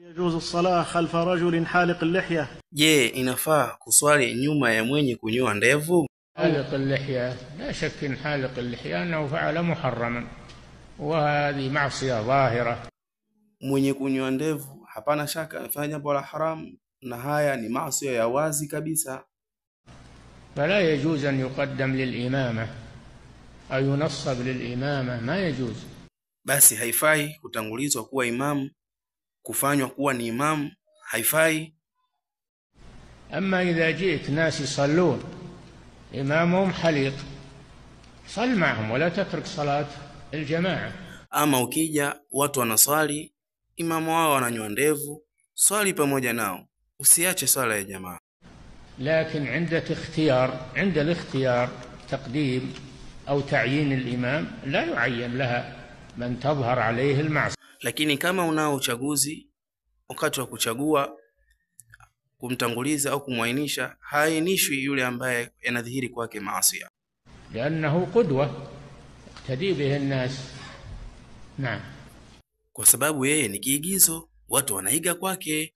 يجوز الصلاة خلف رجل حالق اللحية؟ Je, inafaa kuswali nyuma ya mwenye kunyoa ndevu? حالق اللحية لا شك إن حالق اللحية أنه فعل محرما، وهذه معصية ظاهرة. Mwenye kunyoa ndevu hapana shaka amefanya jambo la haramu, na haya ni maasi ya wazi kabisa. فلا يجوز أن يقدم للإمامة أو ينصب للإمامة، ما يجوز. Basi haifai kutangulizwa kuwa imamu, kufanywa kuwa ni imamu haifai. أما إذا جئت ناس يصلون إمامهم حليق صل معهم ولا تترك صلاة الجماعة. Ama ukija watu wanaswali, imamu wao ananyoa ndevu, swali pamoja nao, usiache swala ya jamaa. لكن عند الاختيار تقديم أو تعيين الإمام لا يعين لها من تظهر عليه المعصية. Lakini kama unao uchaguzi, wakati wa kuchagua kumtanguliza au kumwainisha, haainishwi yule ambaye yanadhihiri kwake maasi, لأنه قدوة يقتدي به الناس. نعم. kwa sababu yeye ni kiigizo, watu wanaiga kwake.